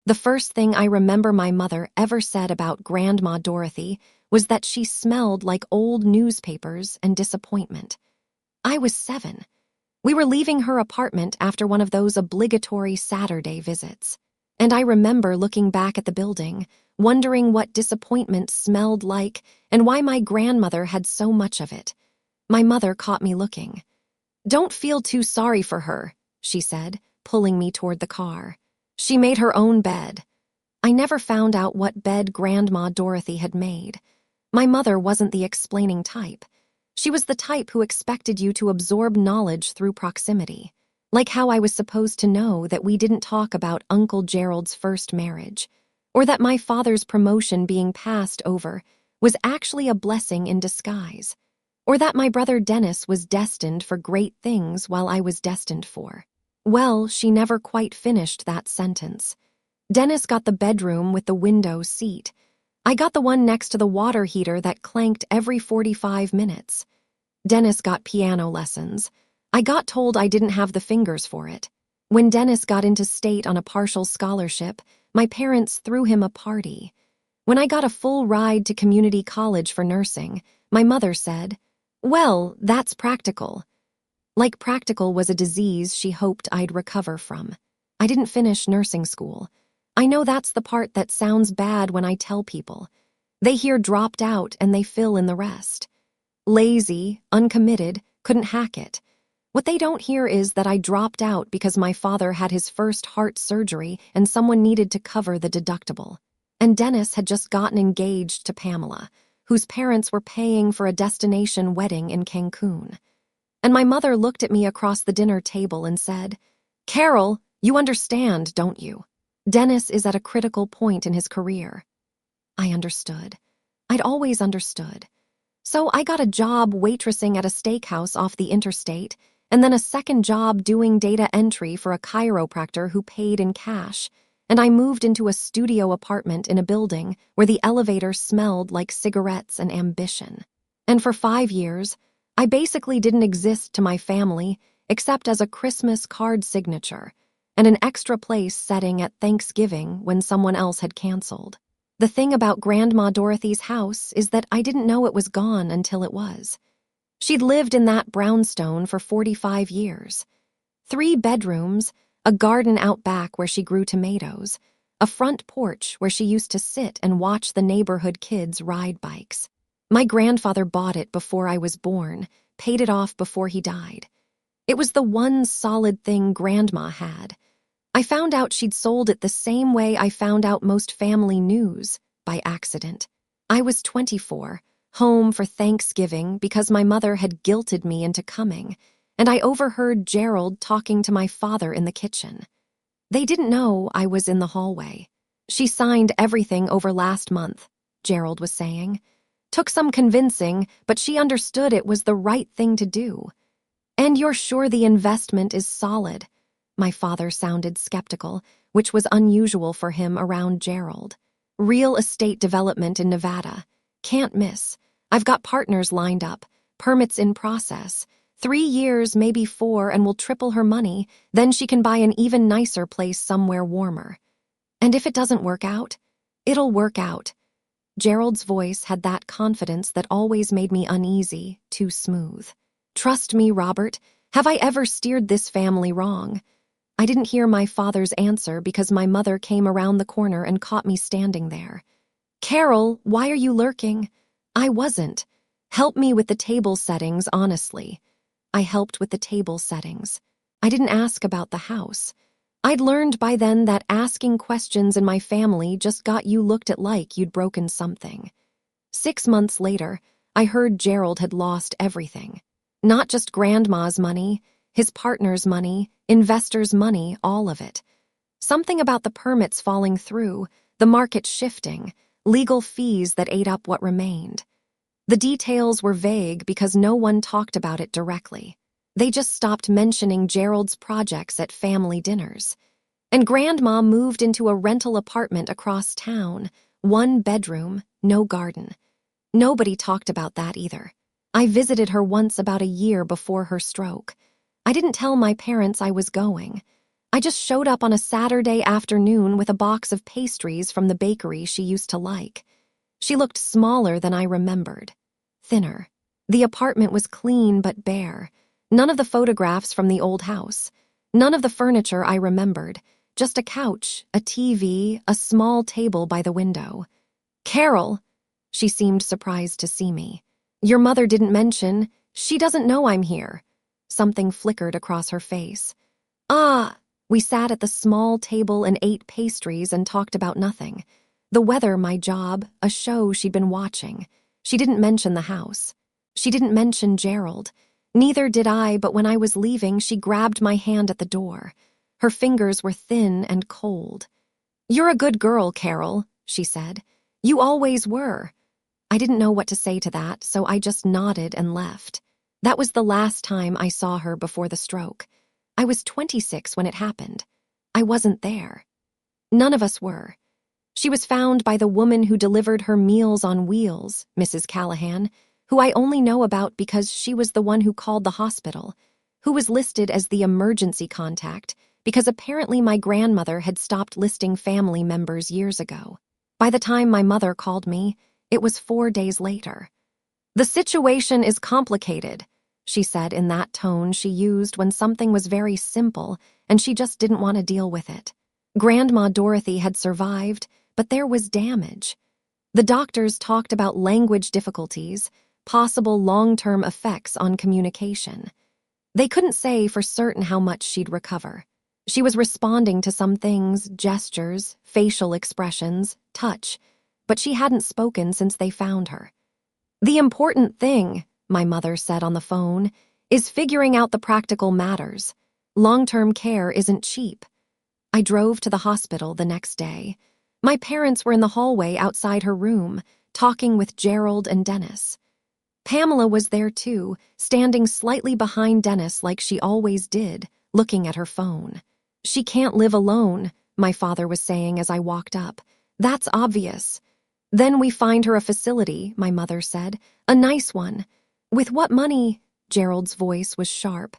The first thing I remember my mother ever said about Grandma Dorothy was that she smelled like old newspapers and disappointment. I was 7. We were leaving her apartment after one of those obligatory Saturday visits, and I remember looking back at the building, wondering what disappointment smelled like and why my grandmother had so much of it. My mother caught me looking. "Don't feel too sorry for her," she said, pulling me toward the car. "She made her own bed." I never found out what bed Grandma Dorothy had made. My mother wasn't the explaining type. She was the type who expected you to absorb knowledge through proximity, like how I was supposed to know that we didn't talk about Uncle Gerald's first marriage, or that my father's promotion being passed over was actually a blessing in disguise, or that my brother Dennis was destined for great things while I was destined for. Well, she never quite finished that sentence. Dennis got the bedroom with the window seat. I got the one next to the water heater that clanked every 45 minutes. Dennis got piano lessons. I got told I didn't have the fingers for it. When Dennis got into state on a partial scholarship, my parents threw him a party. When I got a full ride to community college for nursing, my mother said, "Well, that's practical." Like practical was a disease she hoped I'd recover from. I didn't finish nursing school. I know that's the part that sounds bad when I tell people. They hear dropped out and they fill in the rest. Lazy, uncommitted, couldn't hack it. What they don't hear is that I dropped out because my father had his first heart surgery and someone needed to cover the deductible. And Dennis had just gotten engaged to Pamela, whose parents were paying for a destination wedding in Cancun. And my mother looked at me across the dinner table and said, "Carol, you understand, don't you? Dennis is at a critical point in his career." I understood. I'd always understood. So I got a job waitressing at a steakhouse off the interstate, and then a second job doing data entry for a chiropractor who paid in cash, and I moved into a studio apartment in a building where the elevator smelled like cigarettes and ambition. And for 5 years, I basically didn't exist to my family except as a Christmas card signature and an extra place setting at Thanksgiving when someone else had canceled. The thing about Grandma Dorothy's house is that I didn't know it was gone until it was. She'd lived in that brownstone for 45 years. 3 bedrooms, a garden out back where she grew tomatoes, a front porch where she used to sit and watch the neighborhood kids ride bikes. My grandfather bought it before I was born, paid it off before he died. It was the one solid thing Grandma had. I found out she'd sold it the same way I found out most family news, by accident. I was 24, home for Thanksgiving because my mother had guilted me into coming, and I overheard Gerald talking to my father in the kitchen. They didn't know I was in the hallway. "She signed everything over last month," Gerald was saying. "Took some convincing, but she understood it was the right thing to do." "And you're sure the investment is solid?" My father sounded skeptical, which was unusual for him around Gerald. "Real estate development in Nevada. Can't miss. I've got partners lined up, permits in process. 3 years, maybe 4, and we'll triple her money. Then she can buy an even nicer place somewhere warmer. And if it doesn't work out, it'll work out." Gerald's voice had that confidence that always made me uneasy, too smooth. "Trust me, Robert. Have I ever steered this family wrong?" I didn't hear my father's answer because my mother came around the corner and caught me standing there. "Carol, why are you lurking?" I wasn't. "Help me with the table settings, honestly." I helped with the table settings. I didn't ask about the house. I'd learned by then that asking questions in my family just got you looked at like you'd broken something. 6 months later, I heard Gerald had lost everything. Not just Grandma's money, his partner's money, investors' money, all of it. Something about the permits falling through, the market shifting, legal fees that ate up what remained. The details were vague because no one talked about it directly. They just stopped mentioning Gerald's projects at family dinners. And Grandma moved into a rental apartment across town, 1 bedroom, no garden. Nobody talked about that either. I visited her once about a year before her stroke. I didn't tell my parents I was going. I just showed up on a Saturday afternoon with a box of pastries from the bakery she used to like. She looked smaller than I remembered. Thinner. The apartment was clean but bare. None of the photographs from the old house. None of the furniture I remembered. Just a couch, a TV, a small table by the window. "Carol!" She seemed surprised to see me. "Your mother didn't mention. She doesn't know I'm here." Something flickered across her face. "Ah!" We sat at the small table and ate pastries and talked about nothing. The weather, my job, a show she'd been watching. She didn't mention the house. She didn't mention Gerald. Neither did I, but when I was leaving, she grabbed my hand at the door. Her fingers were thin and cold. "You're a good girl, Carol," she said. "You always were." I didn't know what to say to that, so I just nodded and left. That was the last time I saw her before the stroke. I was 26 when it happened. I wasn't there. None of us were. She was found by the woman who delivered her Meals on Wheels, Mrs. Callahan, who I only know about because she was the one who called the hospital, who was listed as the emergency contact because apparently my grandmother had stopped listing family members years ago. By the time my mother called me, it was 4 days later. "The situation is complicated," she said in that tone she used when something was very simple and she just didn't want to deal with it. Grandma Dorothy had survived, but there was damage. The doctors talked about language difficulties, possible long-term effects on communication. They couldn't say for certain how much she'd recover. She was responding to some things, gestures, facial expressions, touch, but she hadn't spoken since they found her. "The important thing," my mother said on the phone, "is figuring out the practical matters. Long-term care isn't cheap." I drove to the hospital the next day. My parents were in the hallway outside her room, talking with Gerald and Dennis. Pamela was there too, standing slightly behind Dennis like she always did, looking at her phone. "She can't live alone," my father was saying as I walked up. "That's obvious." "Then we find her a facility," my mother said. "A nice one." "With what money?" Gerald's voice was sharp.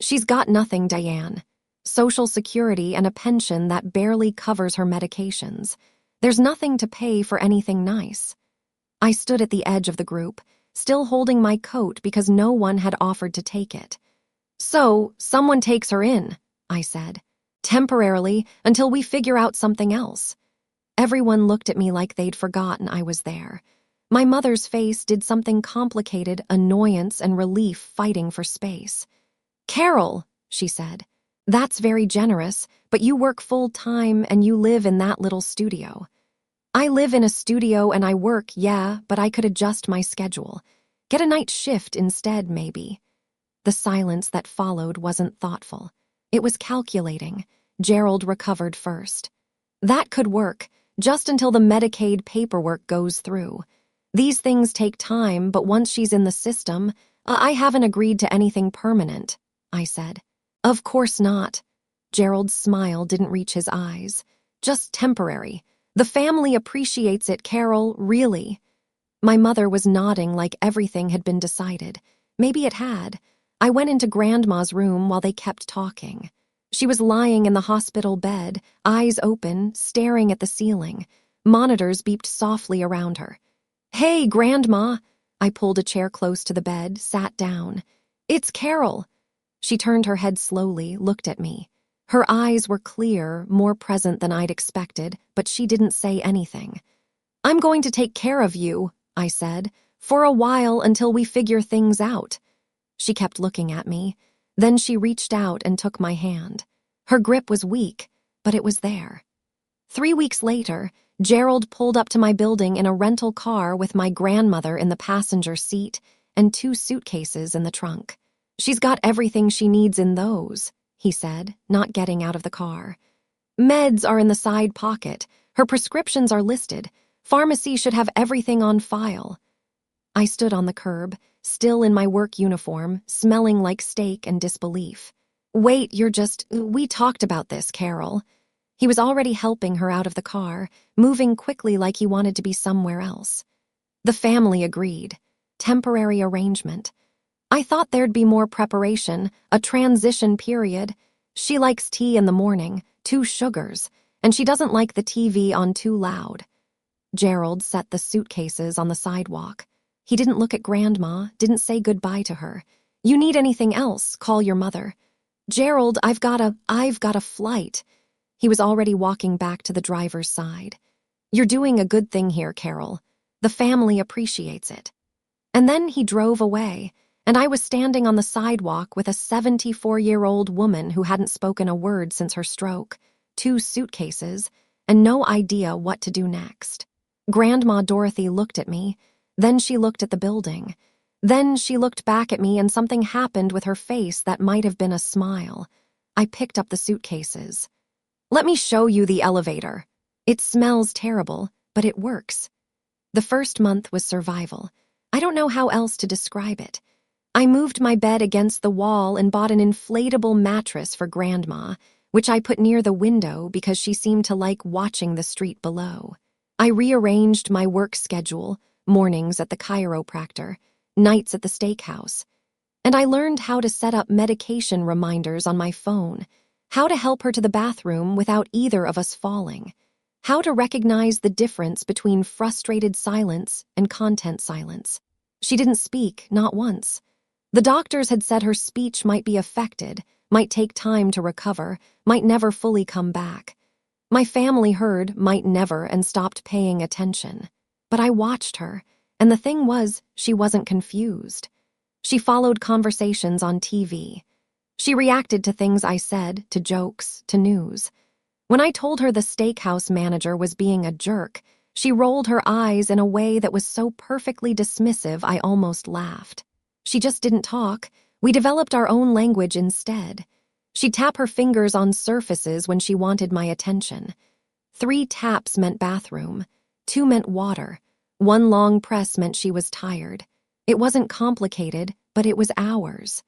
"She's got nothing, Diane. Social Security and a pension that barely covers her medications. There's nothing to pay for anything nice." I stood at the edge of the group, still holding my coat because no one had offered to take it. "So, someone takes her in," I said. "Temporarily, until we figure out something else." Everyone looked at me like they'd forgotten I was there. My mother's face did something complicated, annoyance and relief fighting for space. "Carol," she said, "that's very generous, but you work full-time and you live in that little studio." "I live in a studio and I work, yeah, but I could adjust my schedule. Get a night shift instead, maybe." The silence that followed wasn't thoughtful. It was calculating. Gerald recovered first. "That could work, just until the Medicaid paperwork goes through. These things take time, but once she's in the system, I haven't agreed to anything permanent," I said. "Of course not." Gerald's smile didn't reach his eyes. "Just temporary. The family appreciates it, Carol, really." My mother was nodding like everything had been decided. Maybe it had. I went into Grandma's room while they kept talking. She was lying in the hospital bed, eyes open, staring at the ceiling. Monitors beeped softly around her. "Hey, Grandma!" I pulled a chair close to the bed, sat down. "It's Carol." She turned her head slowly, looked at me. Her eyes were clear, more present than I'd expected, but she didn't say anything. "I'm going to take care of you," I said, "for a while until we figure things out." She kept looking at me. Then she reached out and took my hand. Her grip was weak, but it was there. 3 weeks later, Gerald pulled up to my building in a rental car with my grandmother in the passenger seat and 2 suitcases in the trunk. "She's got everything she needs in those," he said, not getting out of the car. "Meds are in the side pocket. Her prescriptions are listed. Pharmacy should have everything on file." I stood on the curb, still in my work uniform, smelling like steak and disbelief. "Wait, we talked about this, Carol." He was already helping her out of the car, moving quickly like he wanted to be somewhere else. The family agreed. Temporary arrangement. I thought there'd be more preparation, a transition period. She likes tea in the morning, 2 sugars, and she doesn't like the TV on too loud. Gerald set the suitcases on the sidewalk. He didn't look at Grandma, didn't say goodbye to her. You need anything else, call your mother. Gerald, I've got a flight. He was already walking back to the driver's side. You're doing a good thing here, Carol. The family appreciates it. And then he drove away, and I was standing on the sidewalk with a 74-year-old woman who hadn't spoken a word since her stroke, 2 suitcases, and no idea what to do next. Grandma Dorothy looked at me, then she looked at the building. Then she looked back at me and something happened with her face that might have been a smile. I picked up the suitcases. Let me show you the elevator. It smells terrible, but it works. The first month was survival. I don't know how else to describe it. I moved my bed against the wall and bought an inflatable mattress for Grandma, which I put near the window because she seemed to like watching the street below. I rearranged my work schedule, mornings at the chiropractor, nights at the steakhouse, and I learned how to set up medication reminders on my phone, how to help her to the bathroom without either of us falling, how to recognize the difference between frustrated silence and content silence. She didn't speak, not once. The doctors had said her speech might be affected, might take time to recover, might never fully come back. My family heard might never and stopped paying attention. But I watched her, and the thing was, she wasn't confused. She followed conversations on TV. She reacted to things I said, to jokes, to news. When I told her the steakhouse manager was being a jerk, she rolled her eyes in a way that was so perfectly dismissive I almost laughed. She just didn't talk. We developed our own language instead. She'd tap her fingers on surfaces when she wanted my attention. 3 taps meant bathroom. 2 meant water. 1 long press meant she was tired. It wasn't complicated, but it was hours.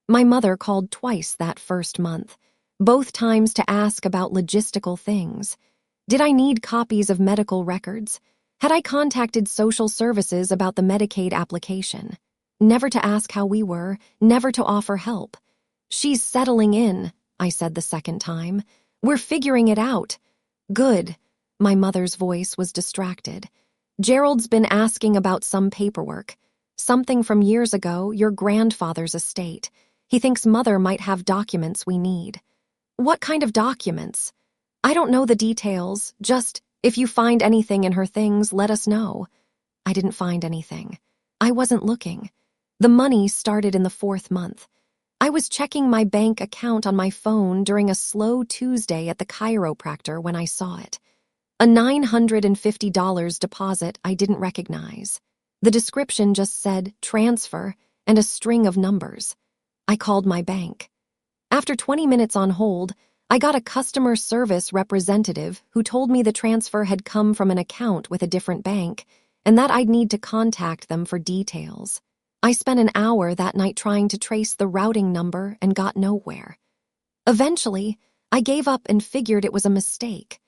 My mother called twice that first month, both times to ask about logistical things. Did I need copies of medical records? Had I contacted social services about the Medicaid application? Never to ask how we were, never to offer help. She's settling in, I said the second time. We're figuring it out. Good. My mother's voice was distracted. Gerald's been asking about some paperwork. Something from years ago, your grandfather's estate. He thinks Mother might have documents we need. What kind of documents? I don't know the details, just, if you find anything in her things, let us know. I didn't find anything. I wasn't looking. The money started in the 4th month. I was checking my bank account on my phone during a slow Tuesday at the chiropractor when I saw it. A $950 deposit I didn't recognize. The description just said transfer and a string of numbers. I called my bank. After 20 minutes on hold, I got a customer service representative who told me the transfer had come from an account with a different bank and that I'd need to contact them for details. I spent an hour that night trying to trace the routing number and got nowhere. Eventually, I gave up and figured it was a mistake.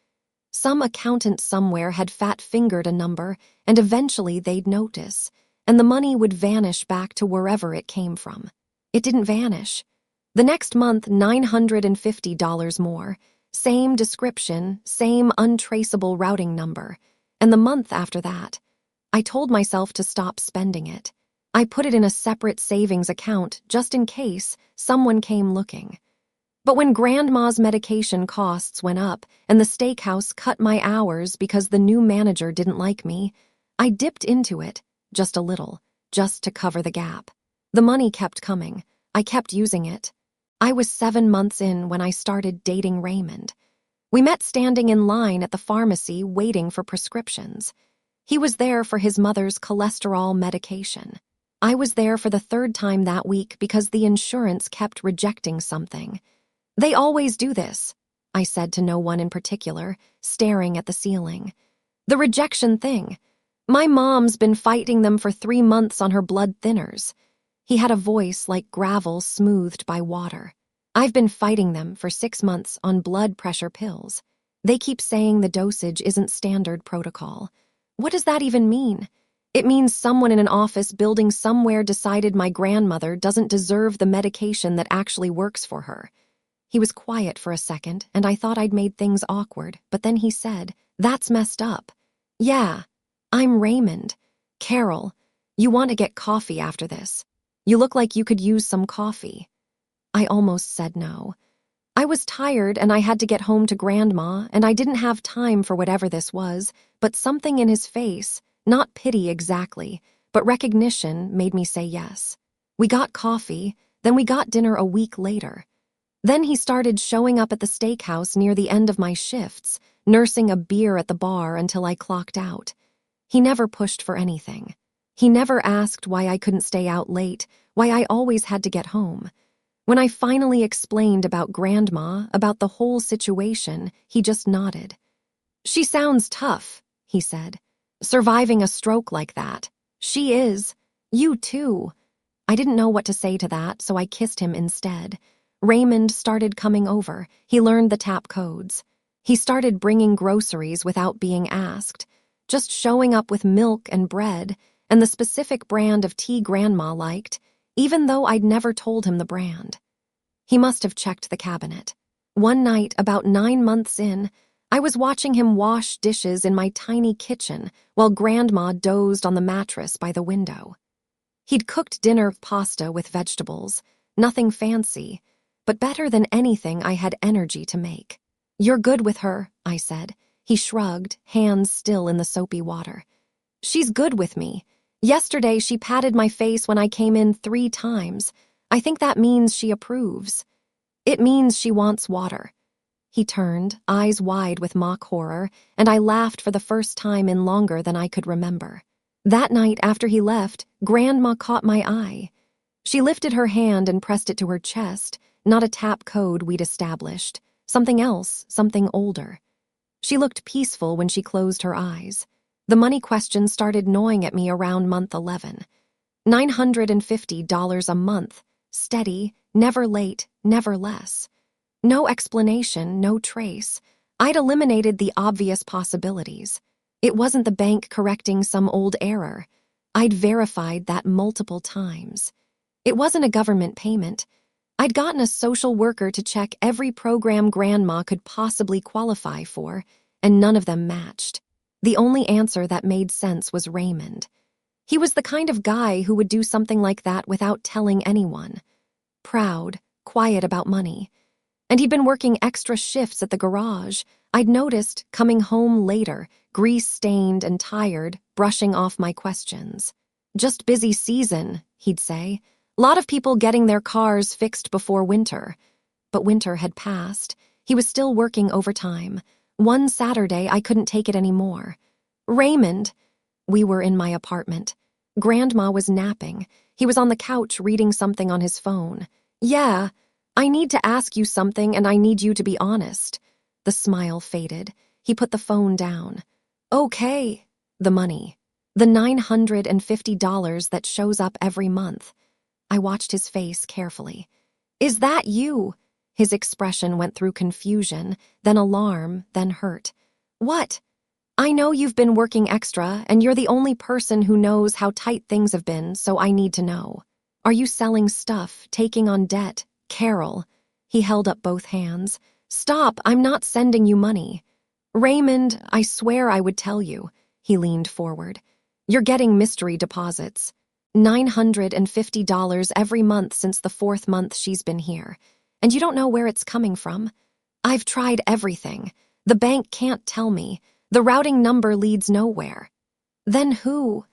Some accountant somewhere had fat-fingered a number, and eventually they'd notice, and the money would vanish back to wherever it came from. It didn't vanish. The next month, $950 more. Same description, same untraceable routing number. And the month after that, I told myself to stop spending it. I put it in a separate savings account just in case someone came looking. But when Grandma's medication costs went up and the steakhouse cut my hours because the new manager didn't like me, I dipped into it, just a little, just to cover the gap. The money kept coming. I kept using it. I was 7 months in when I started dating Raymond. We met standing in line at the pharmacy waiting for prescriptions. He was there for his mother's cholesterol medication. I was there for the 3rd time that week because the insurance kept rejecting something. They always do this, I said to no one in particular, staring at the ceiling. The rejection thing. My mom's been fighting them for 3 months on her blood thinners. He had a voice like gravel smoothed by water. I've been fighting them for 6 months on blood pressure pills. They keep saying the dosage isn't standard protocol. What does that even mean? It means someone in an office building somewhere decided my grandmother doesn't deserve the medication that actually works for her. He was quiet for a second, and I thought I'd made things awkward, but then he said, "That's messed up." "Yeah, I'm Raymond. Carol, you want to get coffee after this. You look like you could use some coffee." I almost said no. I was tired and I had to get home to Grandma, and I didn't have time for whatever this was, but something in his face, not pity exactly, but recognition, made me say yes. We got coffee, then we got dinner a week later. Then he started showing up at the steakhouse near the end of my shifts, nursing a beer at the bar until I clocked out. He never pushed for anything. He never asked why I couldn't stay out late, why I always had to get home. When I finally explained about Grandma, about the whole situation, he just nodded. "She sounds tough," he said. "Surviving a stroke like that. She is. You too." I didn't know what to say to that, so I kissed him instead. Raymond started coming over. He learned the tap codes. He started bringing groceries without being asked, just showing up with milk and bread and the specific brand of tea Grandma liked, even though I'd never told him the brand. He must have checked the cabinet. One night, about 9 months in, I was watching him wash dishes in my tiny kitchen while Grandma dozed on the mattress by the window. He'd cooked dinner pasta with vegetables, nothing fancy, but better than anything I had energy to make. "You're good with her," I said. He shrugged, hands still in the soapy water. "She's good with me. Yesterday she patted my face when I came in 3 times. I think that means she approves. It means she wants water." He turned, eyes wide with mock horror, and I laughed for the first time in longer than I could remember. That night after he left, Grandma caught my eye. She lifted her hand and pressed it to her chest, not a tap code we'd established. Something else, something older. She looked peaceful when she closed her eyes. The money question started gnawing at me around month 11. $950 a month. Steady, never late, never less. No explanation, no trace. I'd eliminated the obvious possibilities. It wasn't the bank correcting some old error. I'd verified that multiple times. It wasn't a government payment. I'd gotten a social worker to check every program Grandma could possibly qualify for, and none of them matched. The only answer that made sense was Raymond. He was the kind of guy who would do something like that without telling anyone. Proud, quiet about money. And he'd been working extra shifts at the garage. I'd noticed, coming home later, grease-stained and tired, brushing off my questions. "Just busy season," he'd say. "Lot of people getting their cars fixed before winter." But winter had passed. He was still working overtime. One Saturday, I couldn't take it anymore. "Raymond." We were in my apartment. Grandma was napping. He was on the couch reading something on his phone. "Yeah, I need to ask you something and I need you to be honest." The smile faded. He put the phone down. "Okay." The money. The $950 that shows up every month. I watched his face carefully. "Is that you?" His expression went through confusion, then alarm, then hurt. "What?" "I know you've been working extra, and you're the only person who knows how tight things have been, so I need to know. Are you selling stuff, taking on debt? Carol." He held up both hands. "Stop, I'm not sending you money." "Raymond, I swear I would tell you." He leaned forward. "You're getting mystery deposits. $950 every month since the 4th month she's been here. And you don't know where it's coming from? I've tried everything. The bank can't tell me. The routing number leads nowhere." "Then who?"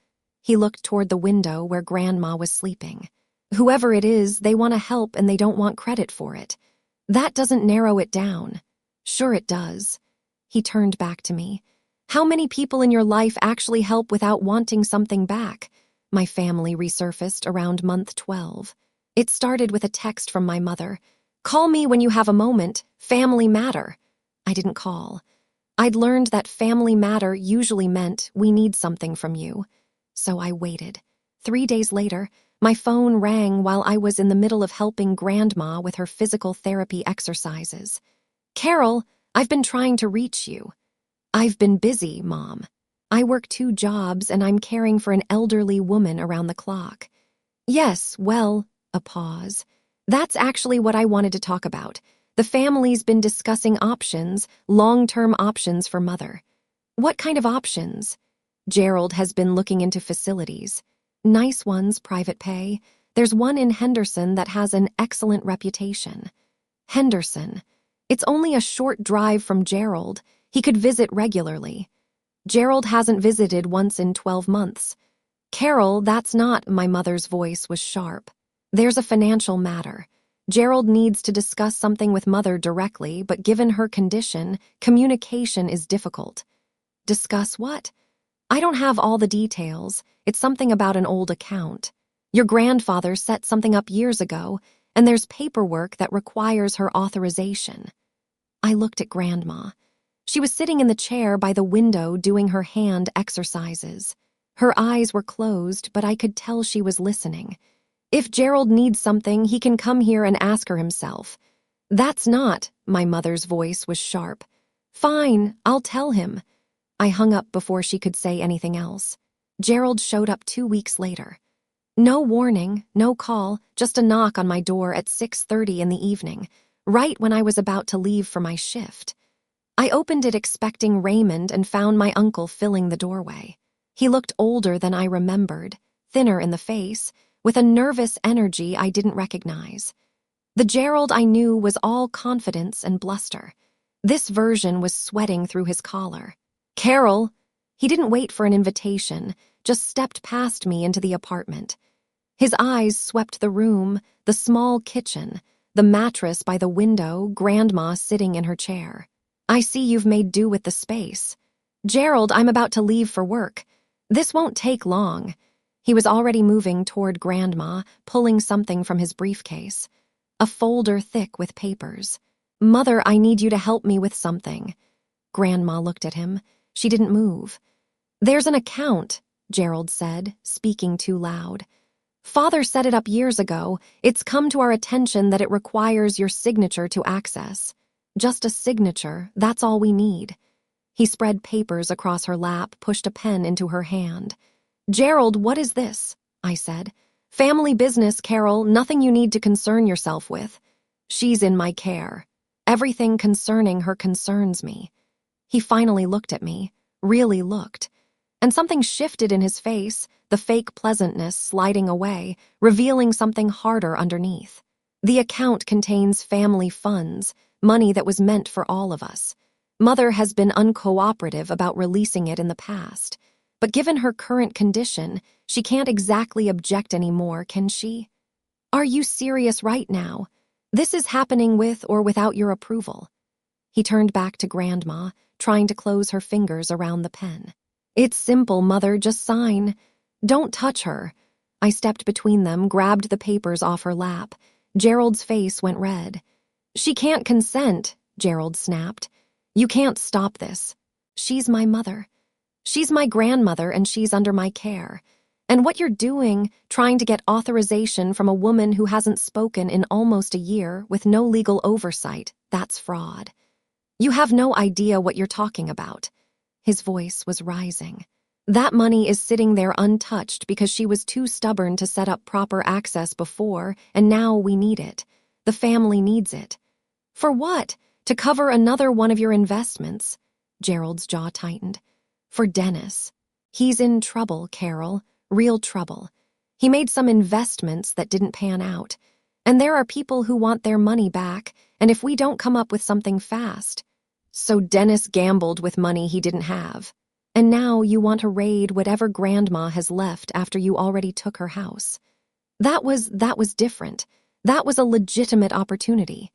He looked toward the window where Grandma was sleeping. "Whoever it is, they want to help and they don't want credit for it. That doesn't narrow it down." "Sure it does." He turned back to me. "How many people in your life actually help without wanting something back?" My family resurfaced around month 12. It started with a text from my mother. "Call me when you have a moment. Family matter." I didn't call. I'd learned that family matter usually meant we need something from you. So I waited. 3 days later, my phone rang while I was in the middle of helping Grandma with her physical therapy exercises. "Carol, I've been trying to reach you." "I've been busy, Mom. I work 2 jobs and I'm caring for an elderly woman around the clock." "Yes, well," a pause. "That's actually what I wanted to talk about. The family's been discussing options, long-term options for Mother. What kind of options? Gerald has been looking into facilities. Nice ones, private pay. There's one in Henderson that has an excellent reputation. Henderson. It's only a short drive from Gerald. He could visit regularly. Gerald hasn't visited once in 12 months. Carol, that's not, my mother's voice was sharp. There's a financial matter. Gerald needs to discuss something with Mother directly, but given her condition, communication is difficult. Discuss what? I don't have all the details. It's something about an old account. Your grandfather set something up years ago, and there's paperwork that requires her authorization. I looked at Grandma. She was sitting in the chair by the window doing her hand exercises. Her eyes were closed, but I could tell she was listening. If Gerald needs something, he can come here and ask her himself. That's not, my mother's voice was sharp. Fine, I'll tell him. I hung up before she could say anything else. Gerald showed up 2 weeks later. No warning, no call, just a knock on my door at 6:30 in the evening, right when I was about to leave for my shift. I opened it expecting Raymond and found my uncle filling the doorway. He looked older than I remembered, thinner in the face, with a nervous energy I didn't recognize. The Gerald I knew was all confidence and bluster. This version was sweating through his collar. Carol! He didn't wait for an invitation, just stepped past me into the apartment. His eyes swept the room, the small kitchen, the mattress by the window, Grandma sitting in her chair. I see you've made do with the space. Gerald, I'm about to leave for work. This won't take long. He was already moving toward Grandma, pulling something from his briefcase. A folder thick with papers. Mother, I need you to help me with something. Grandma looked at him. She didn't move. There's an account, Gerald said, speaking too loud. Father set it up years ago. It's come to our attention that it requires your signature to access. Just a signature, that's all we need. He spread papers across her lap, pushed a pen into her hand. Gerald, what is this? I said. Family business, Carol, nothing you need to concern yourself with. She's in my care. Everything concerning her concerns me. He finally looked at me, really looked. And something shifted in his face, the fake pleasantness sliding away, revealing something harder underneath. The account contains family funds, money that was meant for all of us. Mother has been uncooperative about releasing it in the past. But given her current condition, she can't exactly object anymore, can she? Are you serious right now? This is happening with or without your approval. He turned back to Grandma, trying to close her fingers around the pen. It's simple, Mother, just sign. Don't touch her. I stepped between them, grabbed the papers off her lap. Gerald's face went red. She can't consent, Gerald snapped. You can't stop this. She's my mother. She's my grandmother and she's under my care. And what you're doing, trying to get authorization from a woman who hasn't spoken in almost a year with no legal oversight, that's fraud. You have no idea what you're talking about. His voice was rising. That money is sitting there untouched because she was too stubborn to set up proper access before, and now we need it. The family needs it. For what? To cover another one of your investments? Gerald's jaw tightened. For Dennis. He's in trouble, Carol. Real trouble. He made some investments that didn't pan out. And there are people who want their money back, and if we don't come up with something fast. So Dennis gambled with money he didn't have. And now you want to raid whatever Grandma has left after you already took her house. That was different. That was a legitimate opportunity.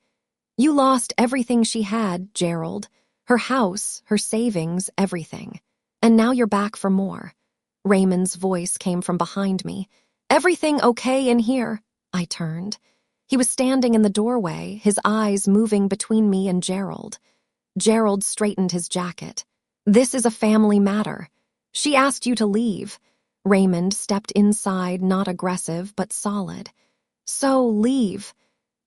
You lost everything she had, Gerald. Her house, her savings, everything. And now you're back for more. Raymond's voice came from behind me. Everything okay in here? I turned. He was standing in the doorway, his eyes moving between me and Gerald. Gerald straightened his jacket. This is a family matter. She asked you to leave. Raymond stepped inside, not aggressive, but solid. So, leave.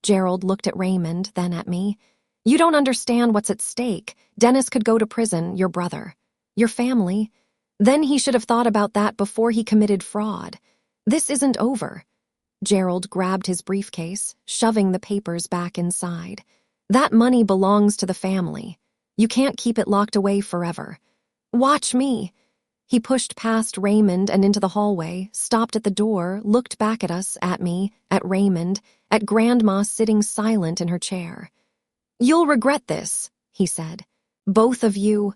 Gerald looked at Raymond, then at me. You don't understand what's at stake. Dennis could go to prison, your brother. Your family. Then he should have thought about that before he committed fraud. This isn't over. Gerald grabbed his briefcase, shoving the papers back inside. That money belongs to the family. You can't keep it locked away forever. Watch me. He pushed past Raymond and into the hallway, stopped at the door, looked back at us, at me, at Raymond, at Grandma sitting silent in her chair. You'll regret this, he said. Both of you.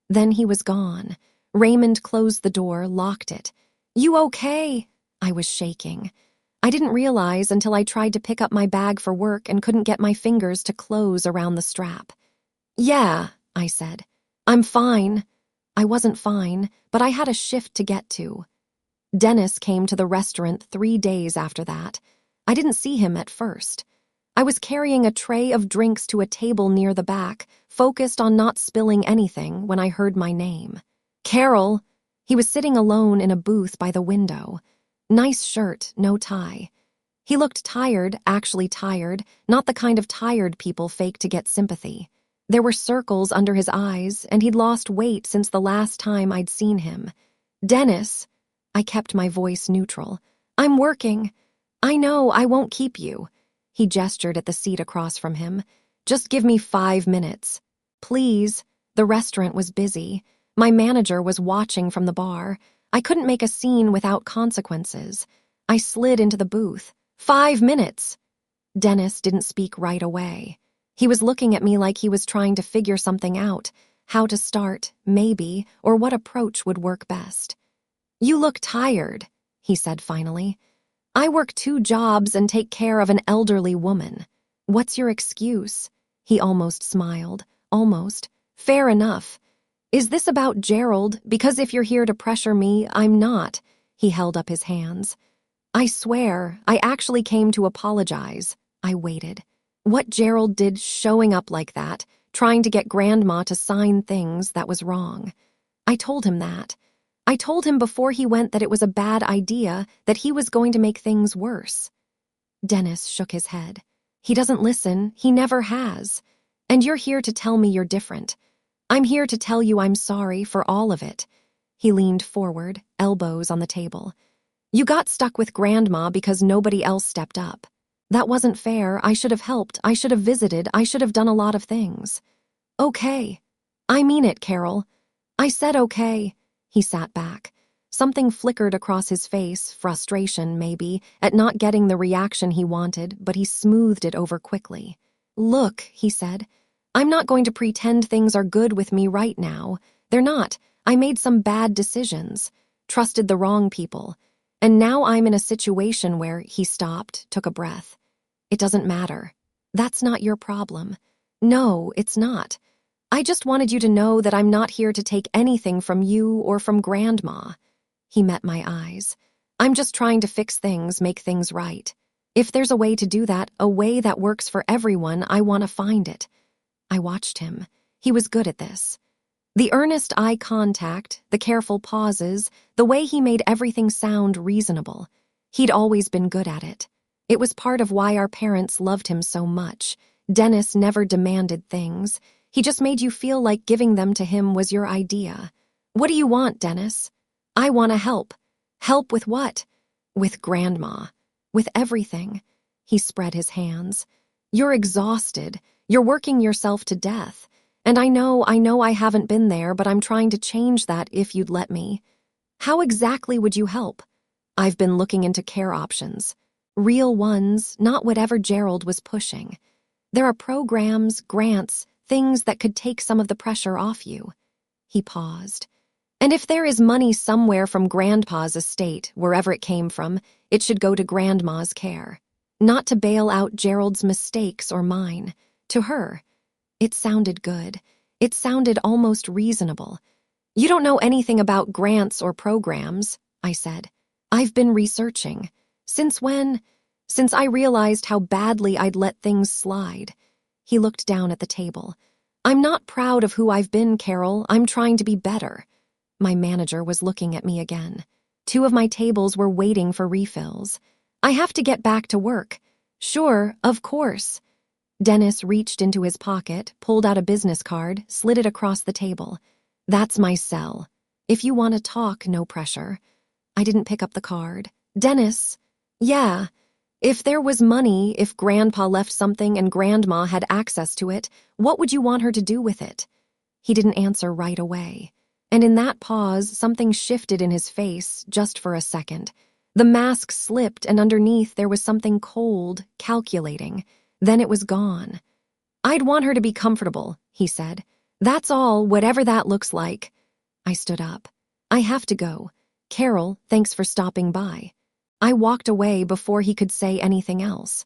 Then he was gone. Raymond closed the door, locked it. You okay? I was shaking. I didn't realize until I tried to pick up my bag for work and couldn't get my fingers to close around the strap. Yeah, I said. I'm fine. I wasn't fine, but I had a shift to get to. Dennis came to the restaurant 3 days after that. I didn't see him at first. I was carrying a tray of drinks to a table near the back, focused on not spilling anything when I heard my name. Carol! He was sitting alone in a booth by the window. Nice shirt, no tie. He looked tired, actually tired, not the kind of tired people fake to get sympathy. There were circles under his eyes, and he'd lost weight since the last time I'd seen him. Dennis! I kept my voice neutral. I'm working. I know, I won't keep you. He gestured at the seat across from him. Just give me 5 minutes. Please. The restaurant was busy. My manager was watching from the bar. I couldn't make a scene without consequences. I slid into the booth. 5 minutes! Dennis didn't speak right away. He was looking at me like he was trying to figure something out, how to start, maybe, or what approach would work best. You look tired, he said finally. I work 2 jobs and take care of an elderly woman. What's your excuse? He almost smiled. Almost. Fair enough. Is this about Gerald? Because if you're here to pressure me, I'm not. He held up his hands. I swear, I actually came to apologize. I waited. What Gerald did showing up like that, trying to get Grandma to sign things, that was wrong. I told him that. I told him before he went that it was a bad idea, that he was going to make things worse. Dennis shook his head. He doesn't listen, he never has. And you're here to tell me you're different. I'm here to tell you I'm sorry for all of it. He leaned forward, elbows on the table. You got stuck with Grandma because nobody else stepped up. That wasn't fair. I should have helped. I should have visited. I should have done a lot of things. Okay. I mean it, Carol. I said okay. He sat back. Something flickered across his face, frustration, maybe, at not getting the reaction he wanted, but he smoothed it over quickly. Look, he said, I'm not going to pretend things are good with me right now. They're not. I made some bad decisions, trusted the wrong people, and now I'm in a situation where he stopped, took a breath. It doesn't matter. That's not your problem. No, it's not. I just wanted you to know that I'm not here to take anything from you or from Grandma. He met my eyes. I'm just trying to fix things, make things right. If there's a way to do that, a way that works for everyone, I want to find it. I watched him. He was good at this. The earnest eye contact, the careful pauses, the way he made everything sound reasonable. He'd always been good at it. It was part of why our parents loved him so much. Dennis never demanded things. He just made you feel like giving them to him was your idea. What do you want, Dennis? I want to help. Help with what? With Grandma. With everything. He spread his hands. You're exhausted. You're working yourself to death. And I know I haven't been there, but I'm trying to change that if you'd let me. How exactly would you help? I've been looking into care options. Real ones, not whatever Gerald was pushing. There are programs, grants, things that could take some of the pressure off you. He paused. And if there is money somewhere from Grandpa's estate, wherever it came from, it should go to Grandma's care. Not to bail out Gerald's mistakes or mine. To her. It sounded good. It sounded almost reasonable. You don't know anything about grants or programs, I said. I've been researching. Since when? Since I realized how badly I'd let things slide. He looked down at the table. I'm not proud of who I've been, Carol. I'm trying to be better. My manager was looking at me again. 2 of my tables were waiting for refills. I have to get back to work. Sure, of course. Dennis reached into his pocket, pulled out a business card, slid it across the table. That's my cell. If you want to talk, no pressure. I didn't pick up the card. Dennis. Yeah. If there was money, if Grandpa left something and Grandma had access to it, what would you want her to do with it? He didn't answer right away. And in that pause, something shifted in his face, just for a second. The mask slipped, and underneath there was something cold, calculating. Then it was gone. I'd want her to be comfortable, he said. That's all, whatever that looks like. I stood up. I have to go. Carol, thanks for stopping by. I walked away before he could say anything else.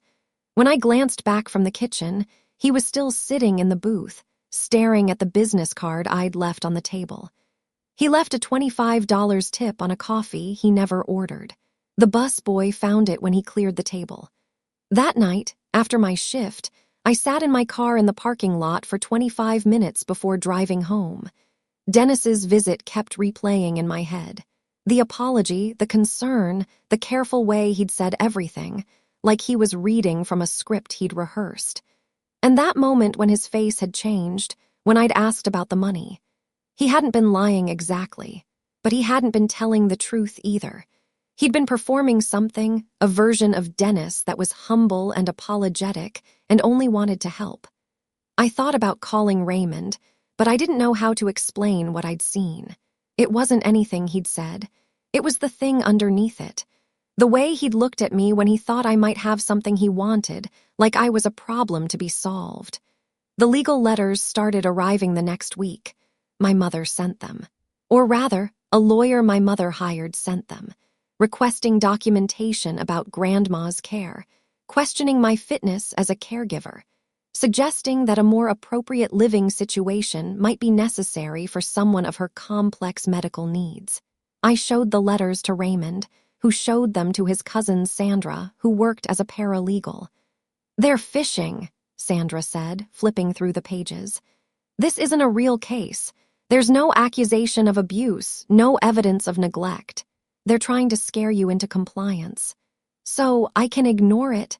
When I glanced back from the kitchen, he was still sitting in the booth, staring at the business card I'd left on the table. He left a $25 tip on a coffee he never ordered. The busboy found it when he cleared the table. That night, after my shift, I sat in my car in the parking lot for 25 minutes before driving home. Dennis's visit kept replaying in my head. The apology, the concern, the careful way he'd said everything, like he was reading from a script he'd rehearsed. And that moment when his face had changed, when I'd asked about the money. He hadn't been lying exactly, but he hadn't been telling the truth either. He'd been performing something, a version of Dennis that was humble and apologetic and only wanted to help. I thought about calling Raymond, but I didn't know how to explain what I'd seen. It wasn't anything he'd said. It was the thing underneath it. The way he'd looked at me when he thought I might have something he wanted, like I was a problem to be solved. The legal letters started arriving the next week. My mother sent them. Or rather, a lawyer my mother hired sent them, requesting documentation about Grandma's care, questioning my fitness as a caregiver, suggesting that a more appropriate living situation might be necessary for someone of her complex medical needs. I showed the letters to Raymond, who showed them to his cousin Sandra, who worked as a paralegal. "They're fishing," Sandra said, flipping through the pages. "This isn't a real case. There's no accusation of abuse, no evidence of neglect. They're trying to scare you into compliance. So I can ignore it.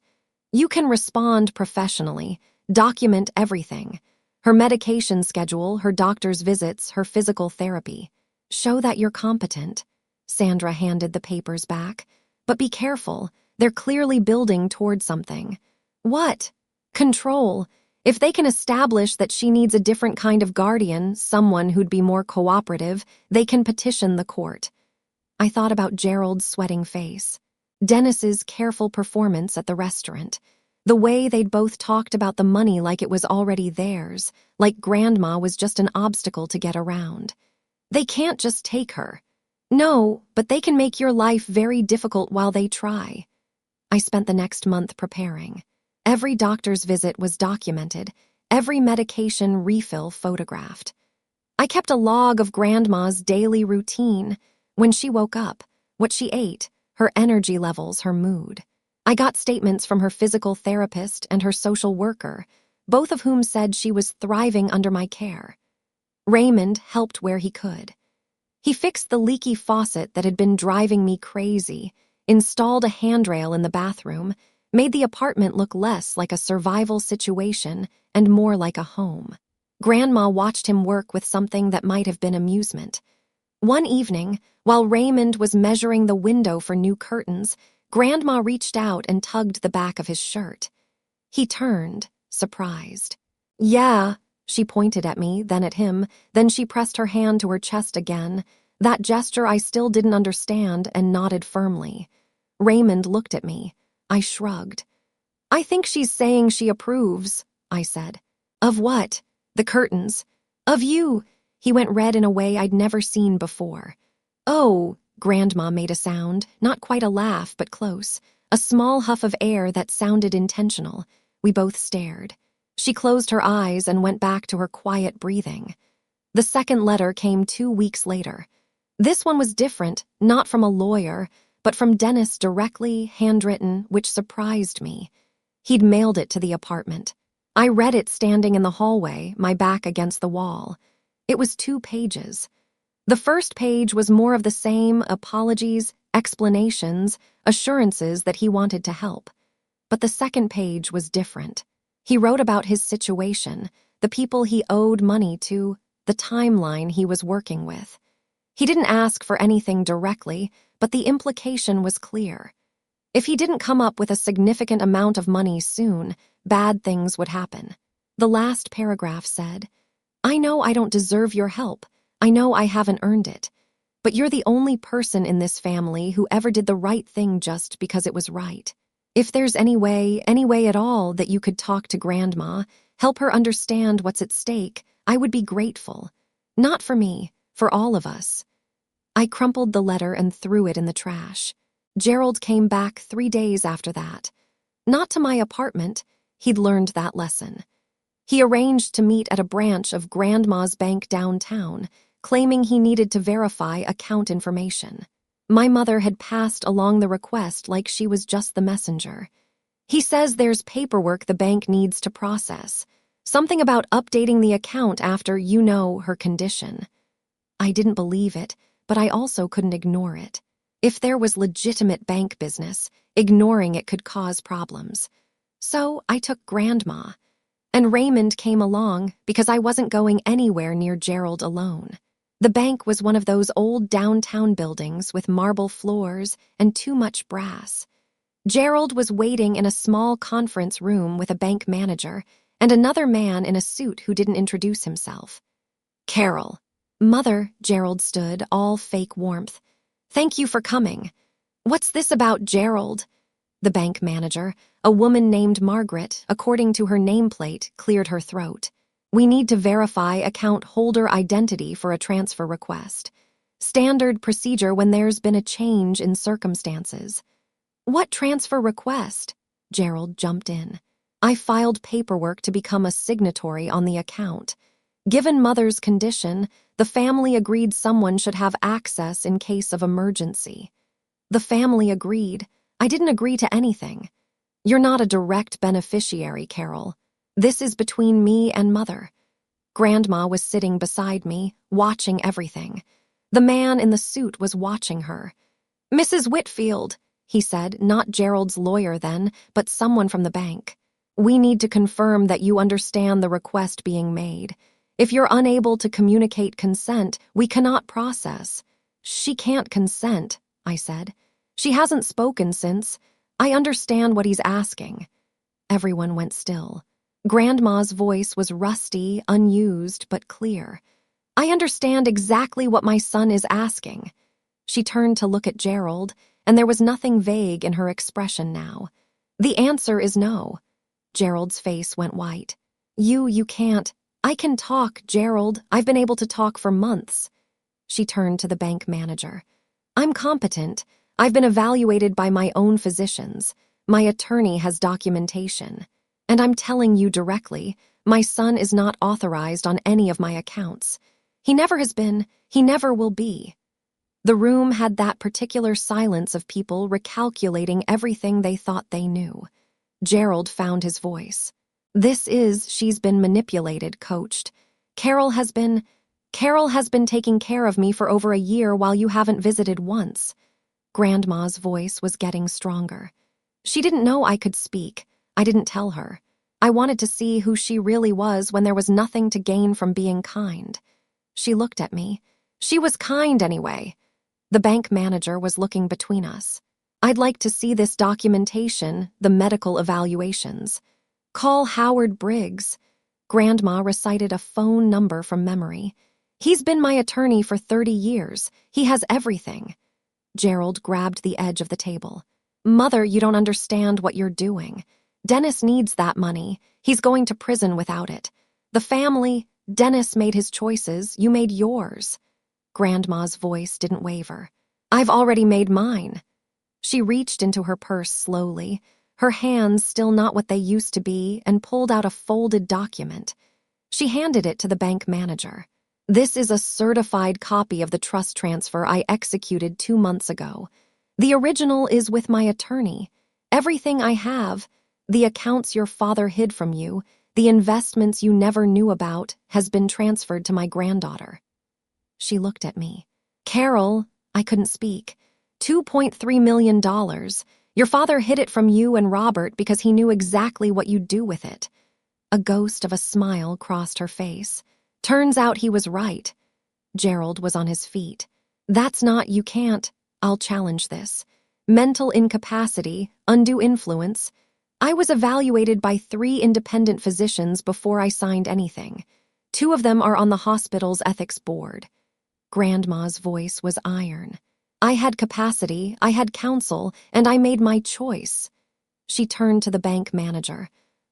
You can respond professionally, document everything. Her medication schedule, her doctor's visits, her physical therapy. Show that you're competent." Sandra handed the papers back. "But be careful. They're clearly building toward something." "What?" "Control. If they can establish that she needs a different kind of guardian, someone who'd be more cooperative, they can petition the court." I thought about Gerald's sweating face, Dennis's careful performance at the restaurant, the way they'd both talked about the money like it was already theirs, like Grandma was just an obstacle to get around. They can't just take her. No, but they can make your life very difficult while they try. I spent the next month preparing. Every doctor's visit was documented, every medication refill photographed. I kept a log of Grandma's daily routine, when she woke up, what she ate, her energy levels, her mood. I got statements from her physical therapist and her social worker, both of whom said she was thriving under my care. Raymond helped where he could. He fixed the leaky faucet that had been driving me crazy, installed a handrail in the bathroom, made the apartment look less like a survival situation and more like a home. Grandma watched him work with something that might have been amusement. One evening, while Raymond was measuring the window for new curtains, Grandma reached out and tugged the back of his shirt. He turned, surprised. "Yeah," she pointed at me, then at him, then she pressed her hand to her chest again, that gesture I still didn't understand, and nodded firmly. Raymond looked at me. I shrugged. "I think she's saying she approves," I said. "Of what?" "The curtains." "Of you." He went red in a way I'd never seen before. "Oh," Grandma made a sound, not quite a laugh, but close, a small huff of air that sounded intentional. We both stared. She closed her eyes and went back to her quiet breathing. The second letter came 2 weeks later. This one was different, not from a lawyer, but from Dennis directly, handwritten, which surprised me. He'd mailed it to the apartment. I read it standing in the hallway, my back against the wall. It was 2 pages. The first page was more of the same, apologies, explanations, assurances that he wanted to help. But the second page was different. He wrote about his situation, the people he owed money to, the timeline he was working with. He didn't ask for anything directly, but the implication was clear. If he didn't come up with a significant amount of money soon, bad things would happen. The last paragraph said, "I know I don't deserve your help. I know I haven't earned it. But you're the only person in this family who ever did the right thing just because it was right. If there's any way at all that you could talk to Grandma, help her understand what's at stake, I would be grateful. Not for me, for all of us." I crumpled the letter and threw it in the trash. Gerald came back 3 days after that. Not to my apartment. He'd learned that lesson. He arranged to meet at a branch of Grandma's bank downtown, claiming he needed to verify account information. My mother had passed along the request like she was just the messenger. "He says there's paperwork the bank needs to process. Something about updating the account after her condition." I didn't believe it, but I also couldn't ignore it. If there was legitimate bank business, ignoring it could cause problems. So I took Grandma. And Raymond came along because I wasn't going anywhere near Gerald alone. The bank was one of those old downtown buildings with marble floors and too much brass. Gerald was waiting in a small conference room with a bank manager and another man in a suit who didn't introduce himself. "Carol." "Mother," Gerald stood, all fake warmth. "Thank you for coming. What's this about Gerald?" The bank manager, a woman named Margaret, according to her nameplate, cleared her throat. "We need to verify account holder identity for a transfer request. Standard procedure when there's been a change in circumstances." "What transfer request?" Gerald jumped in. "I filed paperwork to become a signatory on the account. Given Mother's condition, the family agreed someone should have access in case of emergency." The family agreed. I didn't agree to anything. "You're not a direct beneficiary, Carol. This is between me and Mother." Grandma was sitting beside me, watching everything. The man in the suit was watching her. "Mrs. Whitfield," he said, not Gerald's lawyer then, but someone from the bank. "We need to confirm that you understand the request being made. If you're unable to communicate consent, we cannot process." "She can't consent," I said. "She hasn't spoken since. I understand what he's asking." Everyone went still. Grandma's voice was rusty, unused, but clear. "I understand exactly what my son is asking." She turned to look at Gerald, and there was nothing vague in her expression now. "The answer is no." Gerald's face went white. You can't." "I can talk, Gerald. I've been able to talk for months." She turned to the bank manager. "I'm competent. I've been evaluated by my own physicians. My attorney has documentation. And I'm telling you directly, my son is not authorized on any of my accounts. He never has been. He never will be." The room had that particular silence of people recalculating everything they thought they knew. Gerald found his voice. She's been manipulated, coached. Carol has been taking care of me for over a year while you haven't visited once." Grandma's voice was getting stronger. "She didn't know I could speak. I didn't tell her. I wanted to see who she really was when there was nothing to gain from being kind." She looked at me. "She was kind anyway." The bank manager was looking between us. "I'd like to see this documentation, the medical evaluations." "Call Howard Briggs." Grandma recited a phone number from memory. "He's been my attorney for 30 years. He has everything." Gerald grabbed the edge of the table. "Mother, you don't understand what you're doing. Dennis needs that money. He's going to prison without it. The family, Dennis made his choices. You made yours." Grandma's voice didn't waver. "I've already made mine." She reached into her purse slowly, her hands still not what they used to be, and pulled out a folded document. She handed it to the bank manager. "This is a certified copy of the trust transfer I executed 2 months ago. The original is with my attorney. Everything I have, the accounts your father hid from you, the investments you never knew about, has been transferred to my granddaughter." She looked at me. "Carol," I couldn't speak. $2.3 million. Your father hid it from you and Robert because he knew exactly what you'd do with it." A ghost of a smile crossed her face. "Turns out he was right." Gerald was on his feet. "You can't. I'll challenge this. mental incapacity, undue influence. I was evaluated by 3 independent physicians before I signed anything. 2 of them are on the hospital's ethics board. Grandma's voice was iron. I had capacity, I had counsel, and I made my choice. She turned to the bank manager.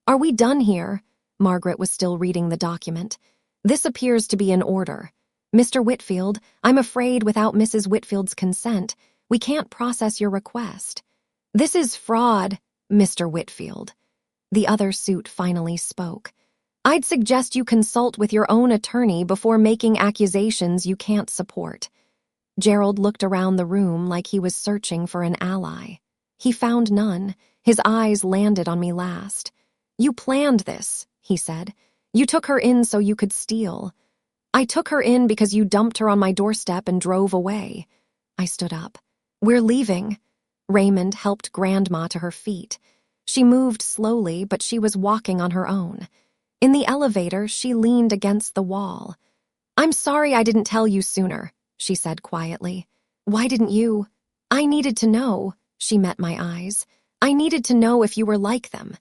Are we done here? Margaret was still reading the document. This appears to be in order. Mr. Whitfield, I'm afraid without Mrs. Whitfield's consent, we can't process your request. This is fraud, Mr. Whitfield. The other suit finally spoke. I'd suggest you consult with your own attorney before making accusations you can't support. Gerald looked around the room like he was searching for an ally. He found none. His eyes landed on me last. You planned this, he said. You took her in so you could steal. I took her in because you dumped her on my doorstep and drove away. I stood up. We're leaving. Raymond helped Grandma to her feet. She moved slowly, but she was walking on her own. In the elevator, she leaned against the wall. I'm sorry I didn't tell you sooner, she said quietly. Why didn't you? I needed to know. She met my eyes. I needed to know if you were like them.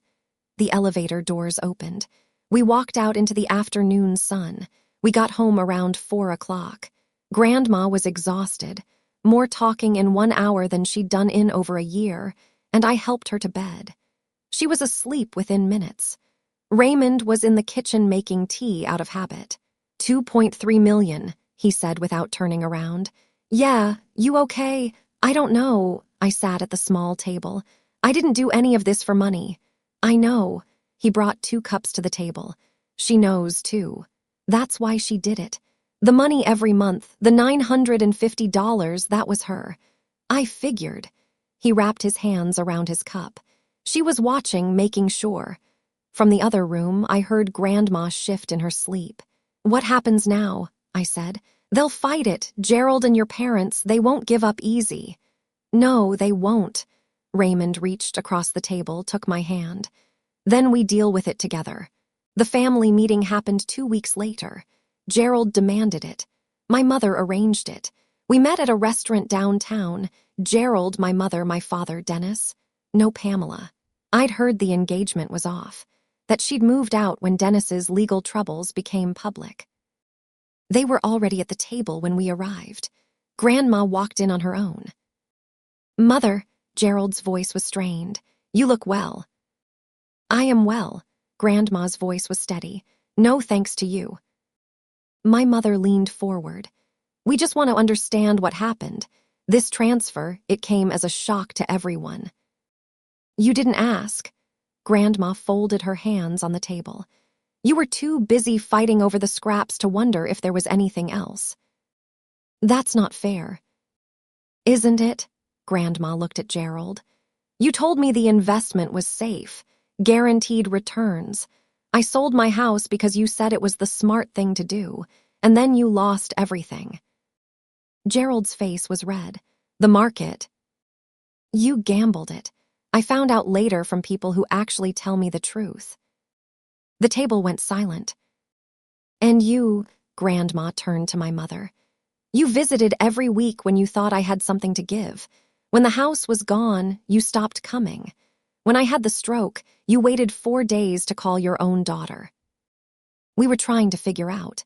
The elevator doors opened. We walked out into the afternoon sun. We got home around 4 o'clock. Grandma was exhausted, more talking in 1 hour than she'd done in over a year, and I helped her to bed. She was asleep within minutes. Raymond was in the kitchen making tea out of habit. 2.3 million, he said without turning around. Yeah, you okay? I don't know. I sat at the small table. I didn't do any of this for money. I know. He brought 2 cups to the table. She knows, too. That's why she did it. The money every month, the $950, that was her. I figured. He wrapped his hands around his cup. She was watching, making sure. From the other room, I heard Grandma shift in her sleep. What happens now? I said. They'll fight it. Gerald and your parents, they won't give up easy. No, they won't. Raymond reached across the table, took my hand. Then we deal with it together. The family meeting happened 2 weeks later. Gerald demanded it. My mother arranged it. We met at a restaurant downtown. Gerald, my mother, my father, Dennis. No Pamela. I'd heard the engagement was off, that she'd moved out when Dennis's legal troubles became public. They were already at the table when we arrived. Grandma walked in on her own. Mother, Gerald's voice was strained. You look well. I am well. Grandma's voice was steady. No thanks to you. My mother leaned forward. We just want to understand what happened. This transfer, it came as a shock to everyone. You didn't ask. Grandma folded her hands on the table. You were too busy fighting over the scraps to wonder if there was anything else. That's not fair. Isn't it? Grandma looked at Gerald. You told me the investment was safe, guaranteed returns. I sold my house because you said it was the smart thing to do, and then you lost everything. Gerald's face was red. The market. You gambled it. I found out later from people who actually tell me the truth. The table went silent. And you, Grandma turned to my mother. You visited every week when you thought I had something to give. When the house was gone, you stopped coming. When I had the stroke, you waited 4 days to call your own daughter. We were trying to figure out.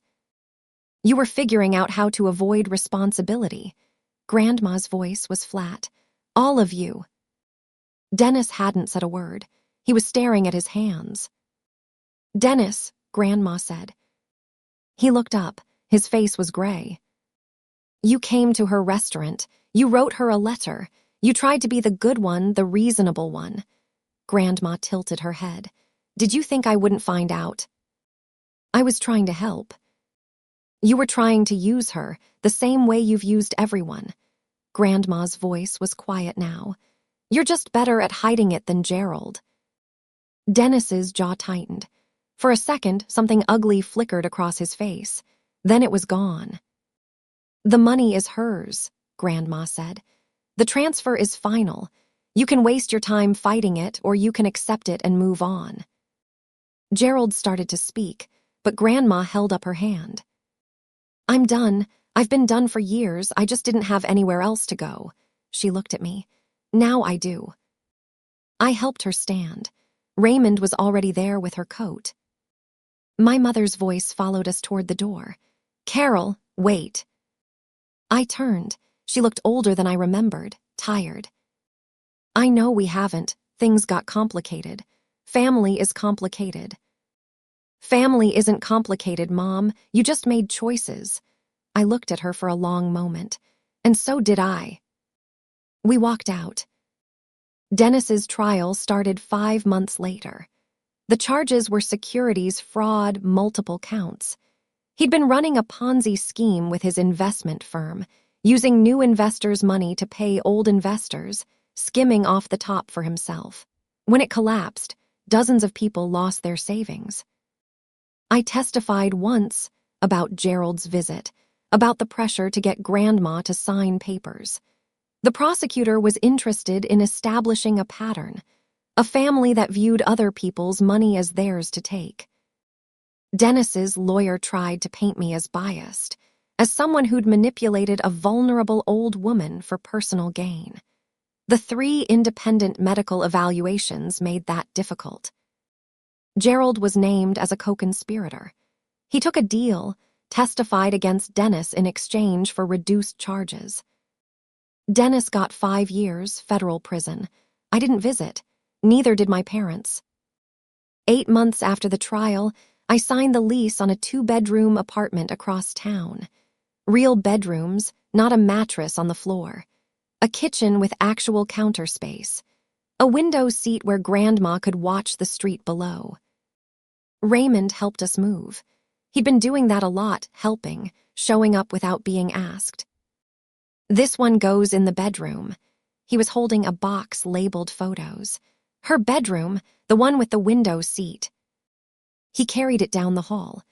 You were figuring out how to avoid responsibility. Grandma's voice was flat. All of you. Dennis hadn't said a word. He was staring at his hands. Dennis, Grandma said. He looked up. His face was gray. You came to her restaurant. You wrote her a letter. You tried to be the good one, the reasonable one. Grandma tilted her head. Did you think I wouldn't find out? I was trying to help. You were trying to use her, the same way you've used everyone. Grandma's voice was quiet now. You're just better at hiding it than Gerald. Dennis's jaw tightened. For a second, something ugly flickered across his face. Then it was gone. The money is hers, Grandma said. The transfer is final. You can waste your time fighting it, or you can accept it and move on. Gerald started to speak, but Grandma held up her hand. I'm done. I've been done for years. I just didn't have anywhere else to go. She looked at me. Now I do. I helped her stand. Raymond was already there with her coat. My mother's voice followed us toward the door. Carol, wait. I turned. She looked older than I remembered, tired. I know we haven't. Things got complicated. Family is complicated. Family isn't complicated, Mom. You just made choices. I looked at her for a long moment. And so did I. We walked out. Dennis's trial started 5 months later. The charges were securities fraud, multiple counts. He'd been running a Ponzi scheme with his investment firm, using new investors' money to pay old investors, skimming off the top for himself. When it collapsed, dozens of people lost their savings. I testified once about Gerald's visit, about the pressure to get Grandma to sign papers. The prosecutor was interested in establishing a pattern, a family that viewed other people's money as theirs to take. Dennis's lawyer tried to paint me as biased, as someone who'd manipulated a vulnerable old woman for personal gain. The 3 independent medical evaluations made that difficult. Gerald was named as a co-conspirator. He took a deal, testified against Dennis in exchange for reduced charges. Dennis got 5 years, federal prison. I didn't visit. Neither did my parents. 8 months after the trial, I signed the lease on a 2-bedroom apartment across town. Real bedrooms, not a mattress on the floor. A kitchen with actual counter space. A window seat where Grandma could watch the street below. Raymond helped us move. He'd been doing that a lot, helping, showing up without being asked. This one goes in the bedroom. He was holding a box labeled photos. Her bedroom, the one with the window seat. He carried it down the hall.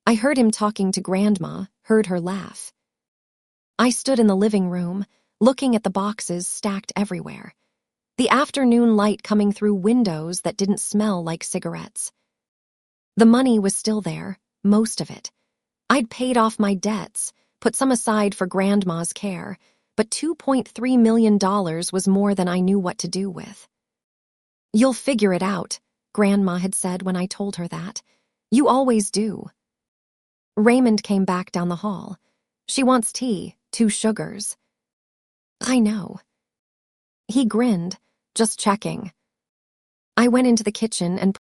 I heard him talking to Grandma, heard her laugh. I stood in the living room, looking at the boxes stacked everywhere. The afternoon light coming through windows that didn't smell like cigarettes. The money was still there, most of it. I'd paid off my debts, put some aside for Grandma's care, but $2.3 million was more than I knew what to do with. You'll figure it out, Grandma had said when I told her that. You always do. Raymond came back down the hall. She wants tea, 2 sugars. I know. He grinned, just checking. I went into the kitchen and